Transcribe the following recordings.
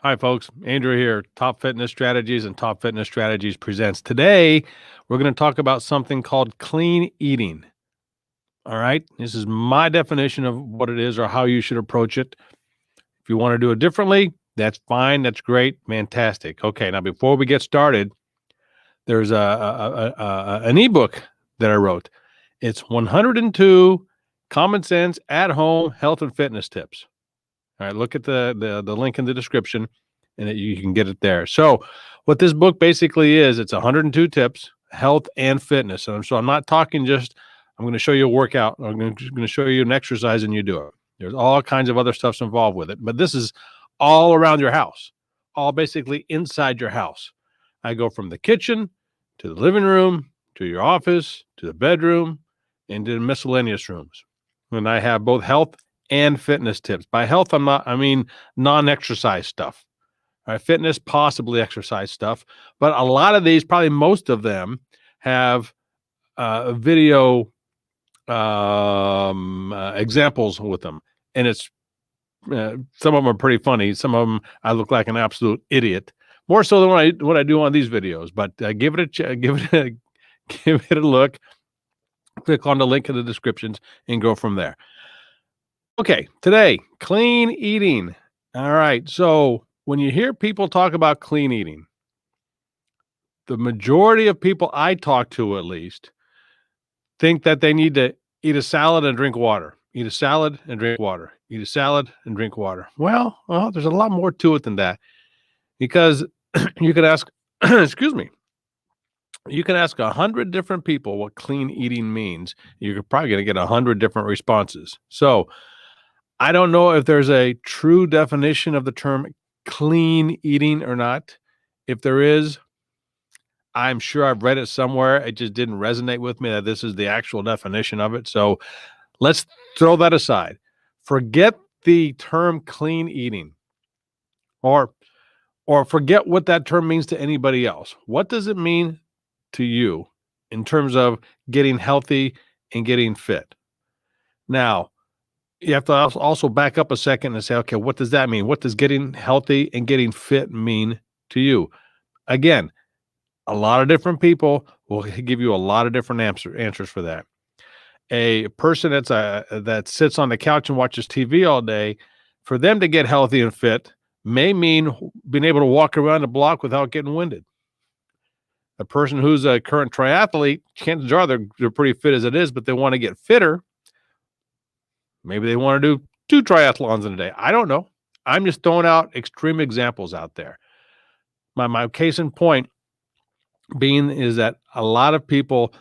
Hi, folks. Andrew here, Top Fitness Strategies and Top Fitness Strategies presents. Today, we're going to talk about something called clean eating. All right. This is my definition of what it is or how you should approach it. If you want to do it differently, that's fine. That's great. Fantastic. Okay. Now, before we get started, there's an ebook that I wrote. It's 102 common sense at home health and fitness tips. All right, look at the link in the description, and you can get it there. So, what this book basically is, it's 102 tips, health and fitness. And so, I'm not talking just. I'm going to show you a workout. I'm going to show you an exercise, and you do it. There's all kinds of other stuffs involved with it, but this is all around your house, all basically inside your house. I go from the kitchen to the living room to your office to the bedroom and to the miscellaneous rooms. And I have both health and fitness tips. By health, I mean non-exercise stuff. All right, fitness, possibly exercise stuff, but a lot of these, probably most of them, have video examples with them, and it's some of them are pretty funny. Some of them I look like an absolute idiot, more so than what I do on these videos. But give it give it a look. Click on the link in the descriptions and go from there. Okay, today, clean eating. All right. So when you hear people talk about clean eating, the majority of people I talk to, at least, think that they need to eat a salad and drink water. Eat a salad and drink water. Eat a salad and drink water. Well, there's a lot more to it than that, because you could ask, excuse me, you can ask 100 different people what clean eating means. You're probably going to get 100 different responses. So I don't know if there's a true definition of the term clean eating or not. If there is, I'm sure I've read it somewhere. It just didn't resonate with me that this is the actual definition of it. So let's throw that aside. Forget the term clean eating, or forget what that term means to anybody else. What does it mean to you in terms of getting healthy and getting fit? Now, you have to also back up a second and say, okay, what does that mean? What does getting healthy and getting fit mean to you? Again, a lot of different people will give you a lot of different answers for that. A person that sits on the couch and watches TV all day, for them to get healthy and fit may mean being able to walk around the block without getting winded. A person who's a current triathlete, chances are they're pretty fit as it is, but they want to get fitter. Maybe they want to do 2 triathlons in a day. I don't know. I'm just throwing out extreme examples out there. My case in point being is that a lot of people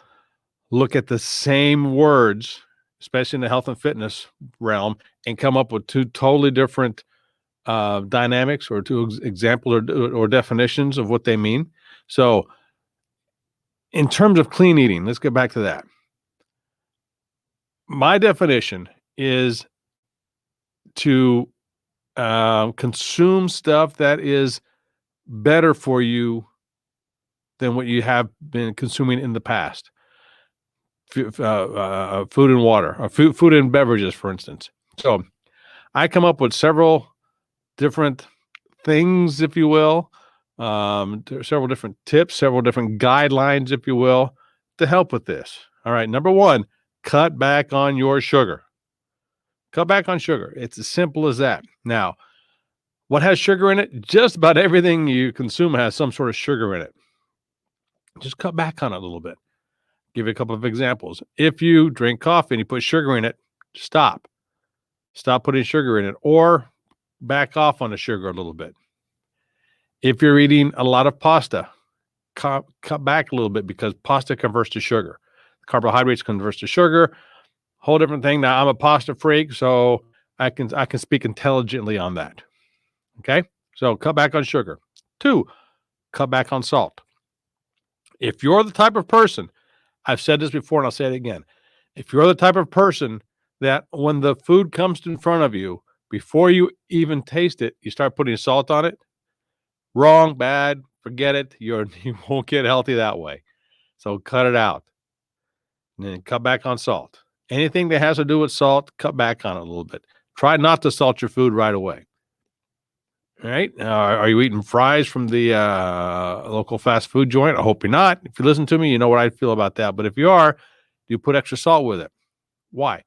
look at the same words, especially in the health and fitness realm, and come up with 2 totally different dynamics or 2 examples or definitions of what they mean. So, in terms of clean eating, let's get back to that. My definition is to consume stuff that is better for you than what you have been consuming in the past. Food and water, or food and beverages, for instance. So I come up with several different things, if you will, several different tips, several different guidelines, if you will, to help with this. All right. Number one, cut back on your sugar. Cut back on sugar. It's as simple as that. Now, what has sugar in it? Just about everything you consume has some sort of sugar in it. Just cut back on it a little bit. Give you a couple of examples. If you drink coffee and you put sugar in it, stop. Stop putting sugar in it, or back off on the sugar a little bit. If you're eating a lot of pasta, cut back a little bit, because pasta converts to sugar. Carbohydrates converts to sugar. Whole different thing. Now, I'm a pasta freak, so I can speak intelligently on that. Okay? So cut back on sugar. 2, cut back on salt. If you're the type of person, I've said this before and I'll say it again. If you're the type of person that when the food comes in front of you, before you even taste it, you start putting salt on it, wrong, bad, forget it. You won't get healthy that way. So cut it out. And then cut back on salt. Anything that has to do with salt, cut back on it a little bit. Try not to salt your food right away. All right. Are you eating fries from the local fast food joint? I hope you're not. If you listen to me, you know what I feel about that. But if you are, do you put extra salt with it? Why?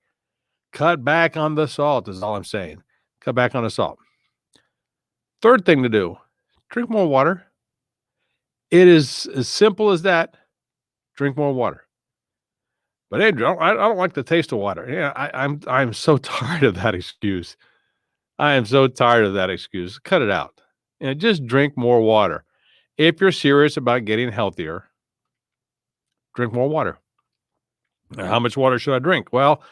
Cut back on the salt is all I'm saying. Cut back on the salt. Third thing to do, drink more water. It is as simple as that. Drink more water. But Andrew, I don't like the taste of water. Yeah, I'm so tired of that excuse. I am so tired of that excuse. Cut it out. Just drink more water. If you're serious about getting healthier, drink more water. Now, how much water should I drink? Well,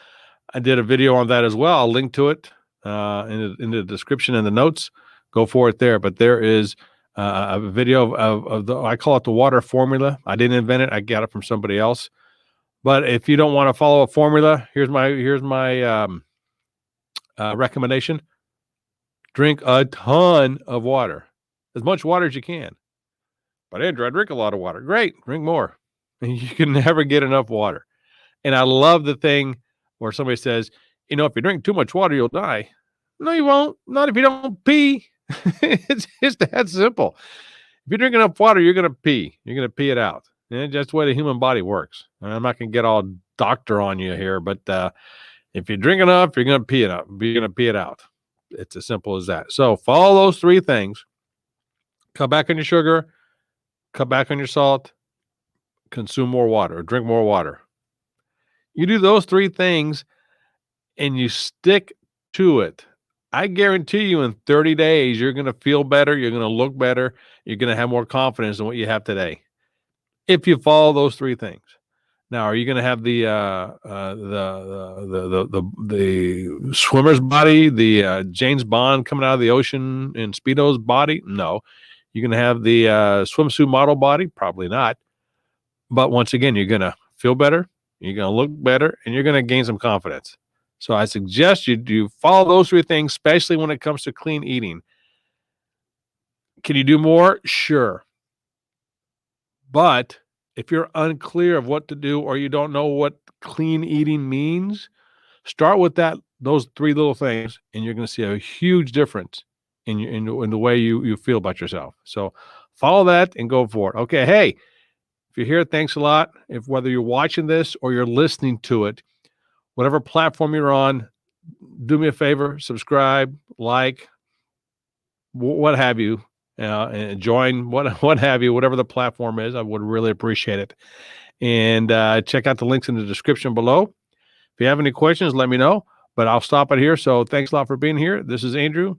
I did a video on that as well. I'll link to it in the description and the notes. Go for it there. But there is a video of the, I call it the water formula. I didn't invent it. I got it from somebody else. But if you don't want to follow a formula, here's my recommendation. Drink a ton of water, as much water as you can. But Andrew, I drink a lot of water. Great, drink more. You can never get enough water. And I love the thing where somebody says, if you drink too much water, you'll die. No, you won't. Not if you don't pee. It's just that simple. If you drink enough water, you're going to pee. You're going to pee it out. And that's the way the human body works. And I'm not going to get all doctor on you here, but if you drink enough, you're going to pee it out. You're going to pee it out. It's as simple as that. So follow those three things. Cut back on your sugar. Cut back on your salt. Consume more water. Drink more water. You do those three things and you stick to it. I guarantee you in 30 days, you're going to feel better. You're going to look better. You're going to have more confidence than what you have today. If you follow those three things. Now, are you going to have the swimmer's body, the James Bond coming out of the ocean in Speedo's body? No. You're going to have the swimsuit model body? Probably not. But once again, you're going to feel better. You're going to look better, and you're going to gain some confidence. So I suggest you do follow those three things, especially when it comes to clean eating. Can you do more? Sure. But if you're unclear of what to do or you don't know what clean eating means, start with those three little things, and you're going to see a huge difference in the way you feel about yourself. So follow that and go for it. Okay, hey, if you're here, thanks a lot. If whether you're watching this or you're listening to it, whatever platform you're on, do me a favor, subscribe, like, what have you, and join what have you, whatever the platform is. I would really appreciate it. And check out the links in the description below. If you have any questions, let me know. But I'll stop it here. So thanks a lot for being here. This is Andrew.